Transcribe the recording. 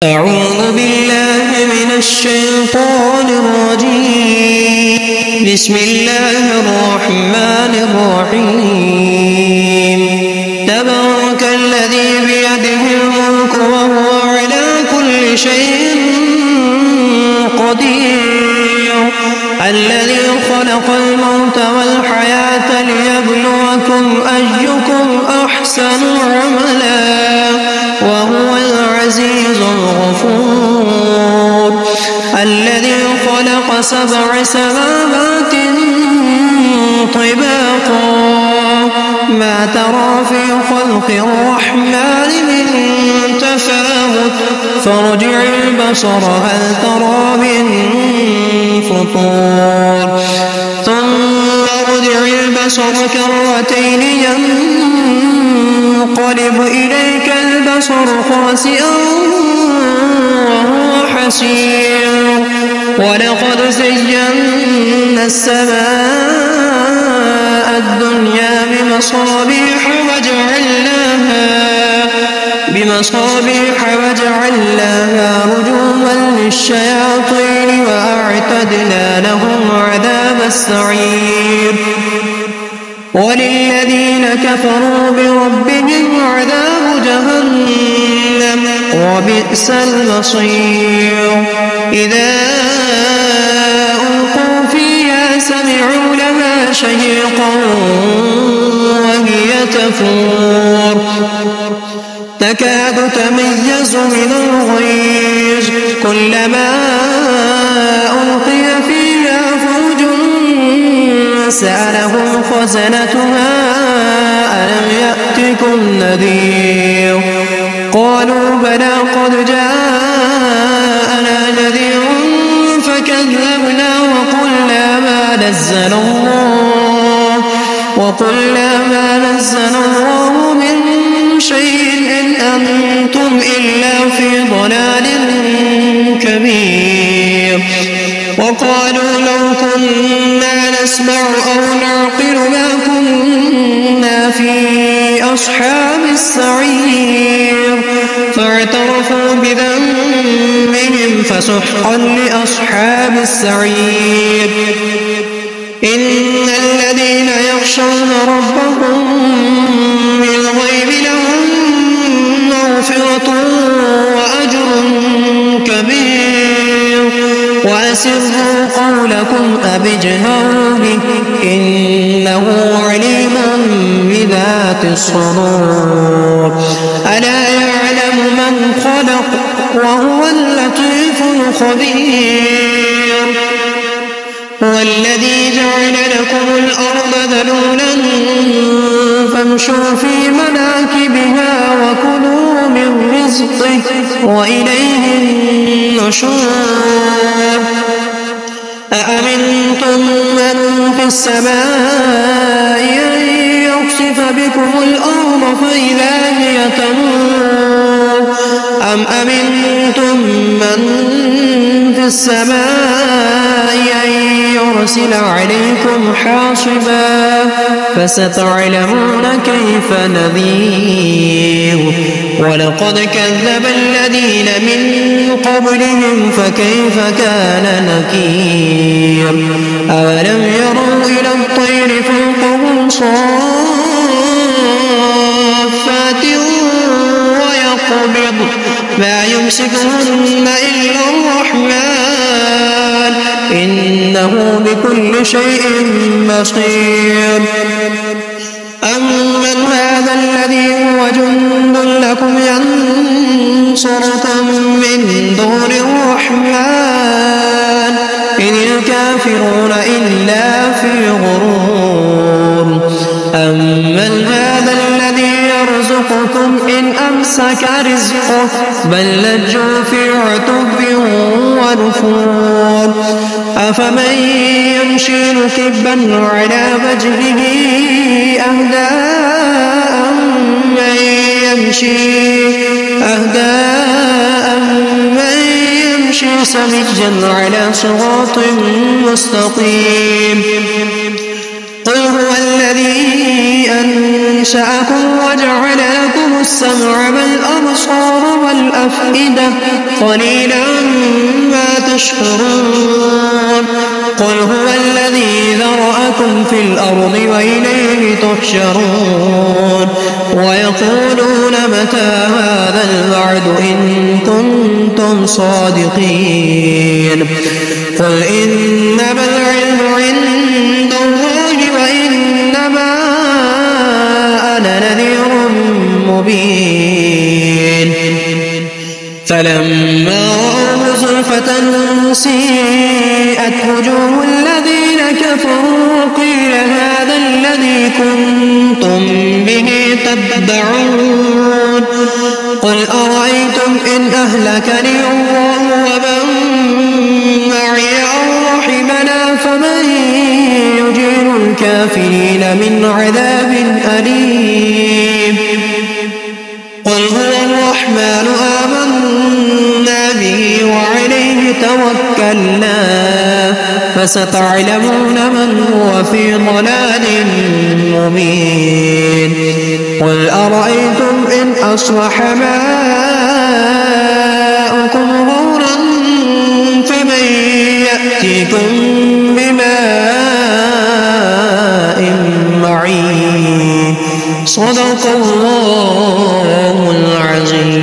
أعوذ بالله من الشيطان الرجيم. بسم الله الرحمن الرحيم. تبارك الذي بيده الملك وهو على كل شيء قدير. الذي خلق الموت والحياة ليبلوكم أيكم أحسن عملا وهو العزيز الغفور. الذي خلق 7 سماوات طباقا ما ترى في خلق الرحمن من تفاوت فارجع البصر هل ترى من فطور ثم ارجع البصر كرتين ينقلب إليك البصر خاسئا وهو حسير. ولقد زينا السماء الدنيا بمصابيح وجعلناها رجوما للشياطين وأعتدنا لهم عذاب السعير. وللذين كفروا بربهم عذاب جهنم وبئس المصير. إذا ألقوا فيها سمعوا لها شهيقا وهي تفور تكاد تميز من الغيظ كلما ألقي فيها فوج سألهم خزنتها ألم يأتكم نذير قالوا بلى قد جاءنا نذير فكذبنا وقلنا ما نزل الله من شيء إن أنتم إلا في ضلال كبير. وقالوا لو كنا نسمع أو نعقل ما كنا في أصحاب السعير فاعترفوا بذنبهم فسحقا لأصحاب السعير. إن الذين يخشون ربهم بالغيب لهم مغفرة وأجر كبير. وأسروا قولكم أو اجهروا به إنه عليم بذات الصدور. ألا يعلم من خلق وهو اللطيف الخبير. والذي جعل لكم الأرض ذلولا فامشوا في مناكبها وكلوا من رزقه وإليه النشور. أأمنتم من في السماء أن يخسف بكم الأرض فإذا هي تمور أم أمنتم من في السماء أن يرسل عليكم حاصبا فستعلمون كيف نذير. ولقد كذب الذين من قبلهم فكيف كان نكير. أولم يروا إلى الطير فوقهم صافات ويقبض ما يمسكهن إلا الرحمن إنه بكل شيء بصير. أمن هذا الذي هو جند لكم ينصركم من دون الرحمن إن الكافرون إلا في غرور. أمن هذا الذي يرزقكم إن أمسك رزقه بل لجوا في عتب ونفور. أفمن يمشي مكبا على وجهه أهدى من يمشي سويا على صراط مستقيم. قل هو الذي أنشأكم وجعل لكم السمع والأبصار والأفئدة قليلا ما تشكرون قل هو الذي ذرأكم في الأرض وإليه تحشرون ويقولون متى هذا الوعد إن كنتم صادقين قل إنما العلم عند الله وإنما أنا نذير مبين فلما رأوه زلفة سيئت وجوه الذين كفروا وقيل هذا الذي كنتم به تدعون قل أرأيتم إن أهلكني الله ومن معي أو رحمنا فمن يجير الكافرين من عذاب أليم قل هو الرحمن آمنا به وعليه توكلنا فستعلمون من هو في ضلال مبين قل أرأيتم إن أصبح ماؤكم غورا فمن يأتيكم بماء معين صدق الله العظيم.